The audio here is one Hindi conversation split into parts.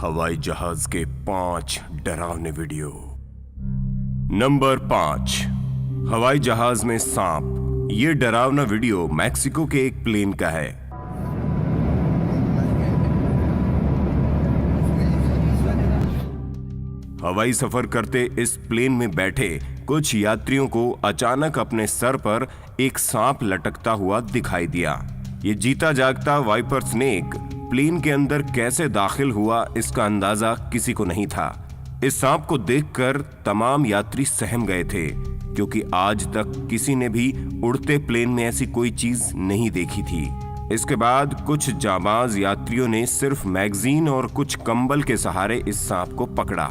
हवाई जहाज के 5 डरावने वीडियो। नंबर 5, हवाई जहाज में सांप। ये डरावना वीडियो मैक्सिको के एक प्लेन का है। हवाई सफर करते इस प्लेन में बैठे कुछ यात्रियों को अचानक अपने सर पर एक सांप लटकता हुआ दिखाई दिया। ये जीता जागता वाइपर स्नेक प्लेन के अंदर कैसे दाखिल हुआ, इसका अंदाजा किसी को नहीं था। इस सांप को देखकर तमाम यात्री सहम गए थे, क्योंकि आज तक किसी ने भी उड़ते प्लेन में ऐसी कोई चीज नहीं देखी थी। इसके बाद कुछ जाबाज यात्रियों ने सिर्फ मैगजीन और कुछ कंबल के सहारे इस सांप को पकड़ा।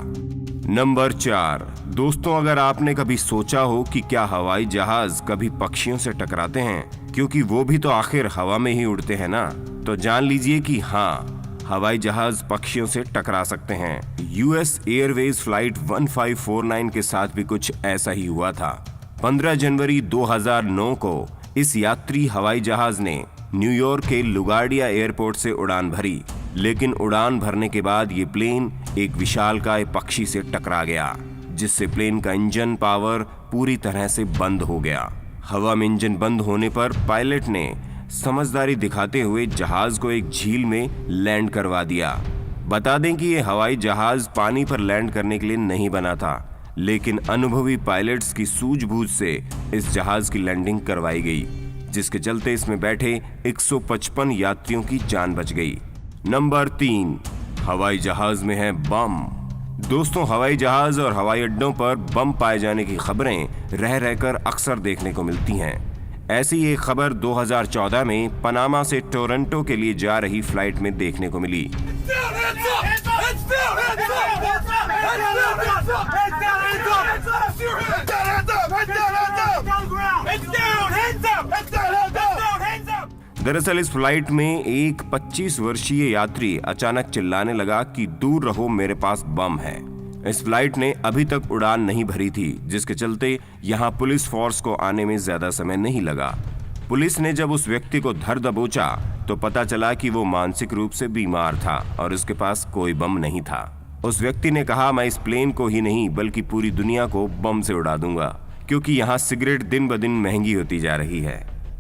नंबर 4, दोस्तों, अगर आपने कभी सोचा हो कि क्या हवाई जहाज कभी पक्षियों से टकराते हैं, क्योंकि वो भी तो आखिर हवा में ही उड़ते हैं ना, तो जान लीजिए कि हाँ, हवाई जहाज पक्षियों से टकरा सकते हैं। यूएस एयरवेज फ्लाइट 1549 के साथ भी कुछ ऐसा ही हुआ था। 15 जनवरी 2009 को इस यात्री हवाई जहाज ने न्यूयॉर्क के लुगार्डिया एयरपोर्ट से उड़ान भरी, लेकिन उड़ान भरने के बाद ये प्लेन एक विशालकाय पक्षी से टकरा गया, जिससे प्लेन का इंजन पावर पूरी तरह से बंद हो गया। हवा में इंजन बंद होने पर पायलट ने समझदारी दिखाते हुए जहाज को एक झील में लैंड करवा दिया। बता दें कि ये हवाई जहाज पानी पर लैंड करने के लिए नहीं बना था, लेकिन अनुभवी पायलट्स की सूझबूझ से इस जहाज की लैंडिंग करवाई गई, जिसके चलते इसमें बैठे 155 यात्रियों की जान बच गई। नंबर 3, हवाई जहाज में है बम। दोस्तों, हवाई जहाज और हवाई अड्डों पर बम पाए जाने की खबरें रह रहकर अक्सर देखने को मिलती हैं। ऐसी एक खबर 2014 में पनामा से टोरंटो के लिए जा रही फ्लाइट में देखने को मिली। दरअसल इस फ्लाइट में एक 25 वर्षीय यात्री अचानक चिल्लाने लगा कि दूर रहो, मेरे पास बम है। इस फ्लाइट ने अभी तक उड़ान नहीं भरी थी, जिसके चलते यहाँ पुलिस फोर्स को आने में ज्यादा समय नहीं लगा। पुलिस ने जब उस व्यक्ति को धर दबोचा तो पता चला कि वो मानसिक रूप से बीमार था और उसके पास कोई बम नहीं था। उस व्यक्ति ने कहा, मैं इस प्लेन को ही नहीं बल्कि पूरी दुनिया को बम से उड़ा दूंगा, क्योंकि यहाँ सिगरेट दिन ब दिन महंगी होती जा रही है।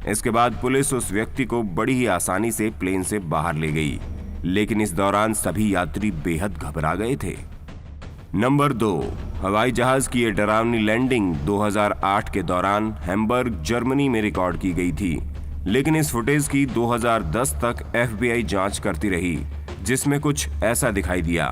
इसके बाद पुलिस उस व्यक्ति को बड़ी ही आसानी से प्लेन से बाहर ले गई, लेकिन इस दौरान सभी यात्री बेहद घबरा गए थे। नंबर 2, हवाई जहाज की ये डरावनी लैंडिंग 2008 के दौरान हैम्बर्ग, जर्मनी में रिकॉर्ड की गई थी, लेकिन इस फुटेज की 2010 तक FBI जांच करती रही, जिसमें कुछ ऐसा दिखाई दिया।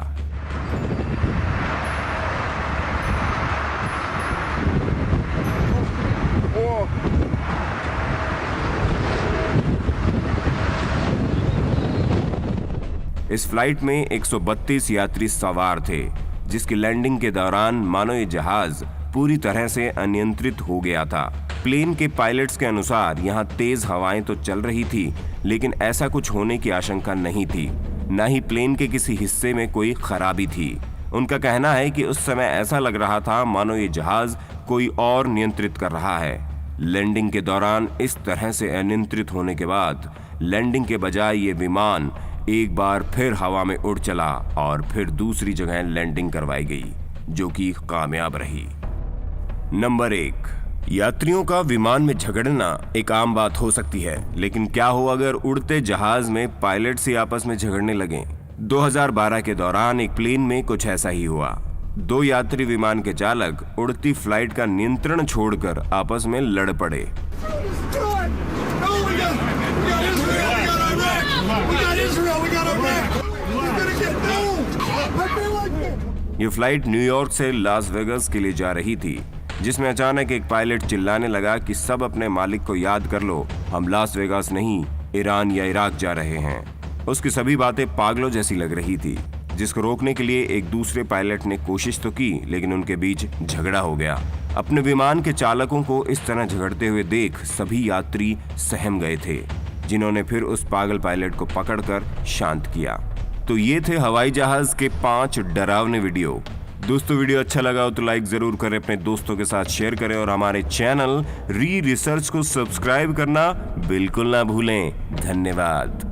इस फ्लाइट में 132 यात्री सवार थे, जिसकी लैंडिंग के दौरान मानो ये जहाज पूरी तरह से अनियंत्रित हो गया था। प्लेन के पायलट्स के अनुसार यहाँ तेज हवाएं तो चल रही थी, लेकिन ऐसा कुछ होने की आशंका नहीं थी। न ही प्लेन के किसी हिस्से में कोई खराबी थी। उनका कहना है कि उस समय ऐसा लग रहा था मानो ये जहाज कोई और नियंत्रित कर रहा है। लैंडिंग के दौरान इस तरह से अनियंत्रित होने के बाद लैंडिंग के बजाय ये विमान एक बार फिर हवा में उड़ चला और फिर दूसरी जगह लैंडिंग करवाई गई, जो कि कामयाब रही। नंबर 1, यात्रियों का विमान में झगड़ना एक आम बात हो सकती है, लेकिन क्या हो अगर उड़ते जहाज में पायलट से आपस में झगड़ने लगे। 2012 के दौरान एक प्लेन में कुछ ऐसा ही हुआ। 2 यात्री विमान के चालक उड़ती फ्लाइट का नियंत्रण छोड़कर आपस में लड़ पड़े। ये फ्लाइट न्यूयॉर्क से लास वेगास के लिए जा रही थी, जिसमें अचानक एक पायलट चिल्लाने लगा कि सब अपने मालिक को याद कर लो, हम लास वेगास नहीं ईरान या इराक जा रहे हैं। उसकी सभी बातें पागलों जैसी लग रही थी, जिसको रोकने के लिए एक दूसरे पायलट ने कोशिश तो की, लेकिन उनके बीच झगड़ा हो गया। अपने विमान के चालकों को इस तरह झगड़ते हुए देख सभी यात्री सहम गए थे, जिन्होंने फिर उस पागल पायलट को पकड़कर शांत किया। तो ये थे हवाई जहाज के 5 डरावने वीडियो। दोस्तों, वीडियो अच्छा लगा हो तो लाइक जरूर करें, अपने दोस्तों के साथ शेयर करें और हमारे चैनल री रिसर्च को सब्सक्राइब करना बिल्कुल ना भूलें। धन्यवाद।